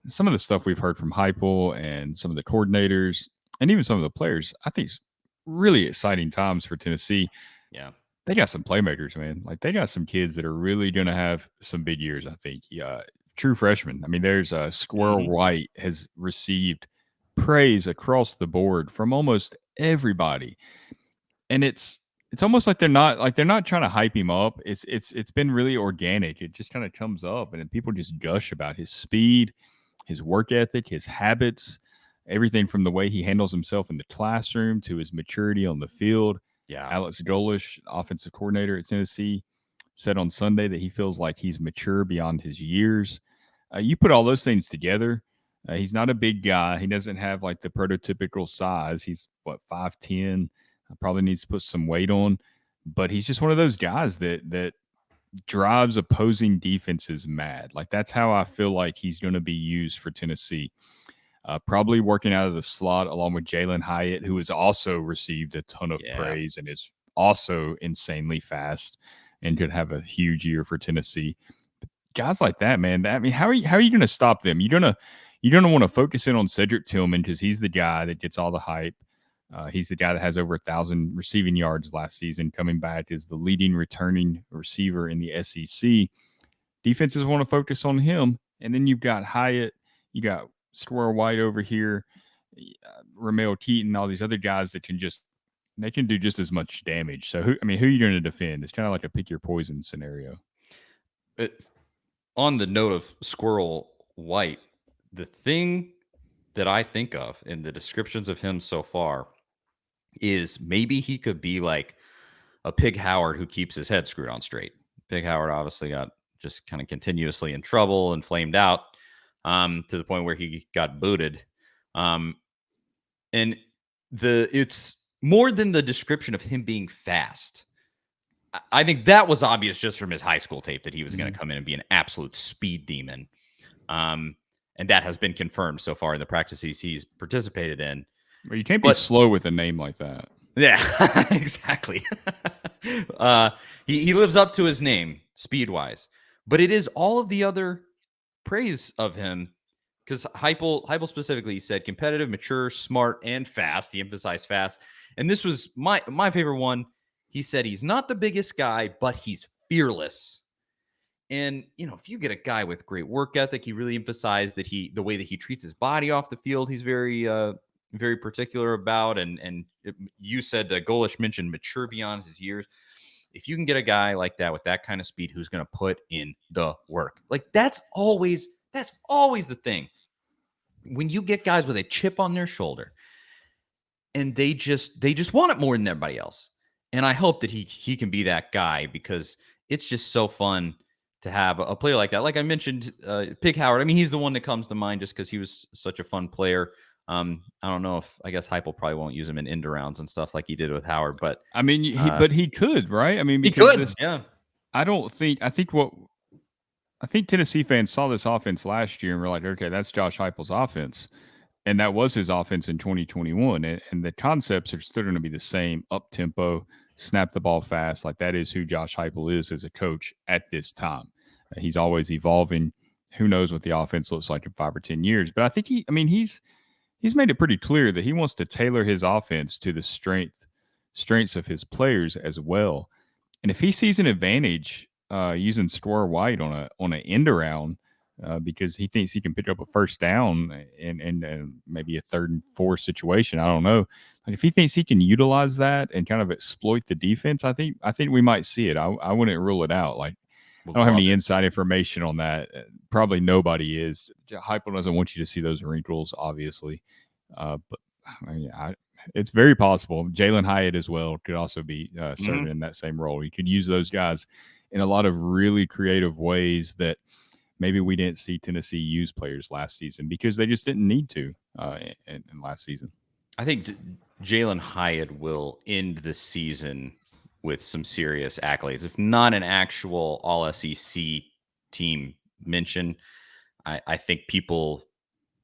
some of the stuff we've heard from Heupel and some of the coordinators and even some of the players, I think it's really exciting times for Tennessee. Yeah. They got some playmakers, man. Like they got some kids that are really going to have some big years. I think. Yeah, true freshmen. I mean, there's Squirrel Hmm. White has received praise across the board from almost everybody, and it's almost like they're not trying to hype him up. It's been really organic. It just kind of comes up, and then people just gush about his speed, his work ethic, his habits, everything from the way he handles himself in the classroom to his maturity on the field. Yeah. Alex Golish, offensive coordinator at Tennessee, said on Sunday that he feels like he's mature beyond his years. You put all those things together. He's not a big guy. He doesn't have like the prototypical size. He's what 5'10". Probably needs to put some weight on, but he's just one of those guys that drives opposing defenses mad. Like that's how I feel like he's going to be used for Tennessee. Probably working out of the slot along with Jalin Hyatt, who has also received a ton of Yeah. praise and is also insanely fast and could have a huge year for Tennessee. But guys like that, man. I mean, how are you going to stop them? You're gonna want to focus in on Cedric Tillman because he's the guy that gets all the hype. He's the guy that has over 1,000 receiving yards last season, coming back as the leading returning receiver in the SEC. Defenses want to focus on him, and then you've got Hyatt, you got Squirrel White over here, Ramel Keaton, all these other guys that they can do just as much damage. So who are you going to defend? It's kind of like a pick your poison scenario. On the note of Squirrel White, the thing that I think of in the descriptions of him so far is maybe he could be like a Pig Howard who keeps his head screwed on straight. Pig Howard obviously got just kind of continuously in trouble and flamed out to the point where he got booted. And it's more than the description of him being fast. I think that was obvious just from his high school tape that he was going to come in and be an absolute speed demon. And that has been confirmed so far in the practices he's participated in. Well, you can't be slow with a name like that. Yeah, exactly. He lives up to his name speed-wise. But it is all of the other praise of him because Heupel specifically said competitive, mature, smart, and fast. He emphasized fast. And this was my favorite one. He said he's not the biggest guy, but he's fearless. And, if you get a guy with great work ethic, he really emphasized that the way that he treats his body off the field, he's very, very particular about. And you said Golish mentioned mature beyond his years. If you can get a guy like that with that kind of speed, who's going to put in the work, like that's always the thing. When you get guys with a chip on their shoulder and they just want it more than everybody else. And I hope that he can be that guy because it's just so fun to have a player like that. Like I mentioned, Pig Howard. I mean, he's the one that comes to mind just because he was such a fun player. I don't know if I guess Heupel probably won't use him in end rounds and stuff like he did with Howard, but I mean, he could, right? I mean, he because could. Yeah. I think Tennessee fans saw this offense last year and were like, okay, that's Josh Heupel's offense. And that was his offense in 2021. And the concepts are still going to be the same: up tempo, snap the ball fast. Like that is who Josh Heupel is as a coach at this time. He's always evolving. Who knows what the offense looks like in 5 or 10 years? But I think he's made it pretty clear that he wants to tailor his offense to the strengths of his players as well. And if he sees an advantage using Squirrel White on an end around, because he thinks he can pick up a first down and maybe a 3rd and 4 situation. I don't know. Like if he thinks he can utilize that and kind of exploit the defense, I think we might see it. I wouldn't rule it out. Like I don't have any inside information on that. Probably nobody is. Heupel doesn't want you to see those wrinkles, obviously. But I mean, it's very possible. Jalin Hyatt as well could also be serving in that same role. You could use those guys in a lot of really creative ways that maybe we didn't see Tennessee use players last season because they just didn't need to in last season. I think Jalin Hyatt will end the season with some serious accolades, if not an actual All-SEC team mention. I think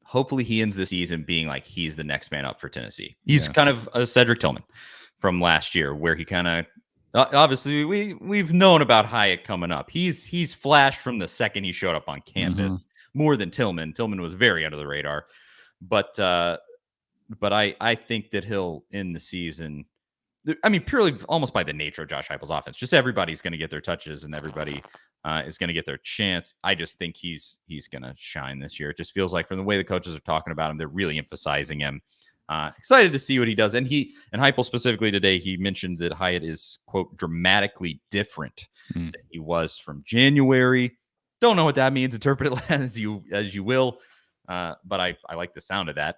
hopefully he ends the season being like he's the next man up for Tennessee. He's kind of a Cedric Tillman from last year where he kind of obviously we've known about Hyatt coming up. He's flashed from the second he showed up on campus, more than Tillman. Tillman was very under the radar, but I think that he'll end the season. I mean, purely almost by the nature of Josh Heupel's offense, just everybody's going to get their touches and everybody is going to get their chance. I just think he's going to shine this year. It just feels like from the way the coaches are talking about him, they're really emphasizing him. Excited to see what he does. And Heupel specifically today, he mentioned that Hyatt is, quote, dramatically different than he was from January. Don't know what that means. Interpret it as you will. But I like the sound of that.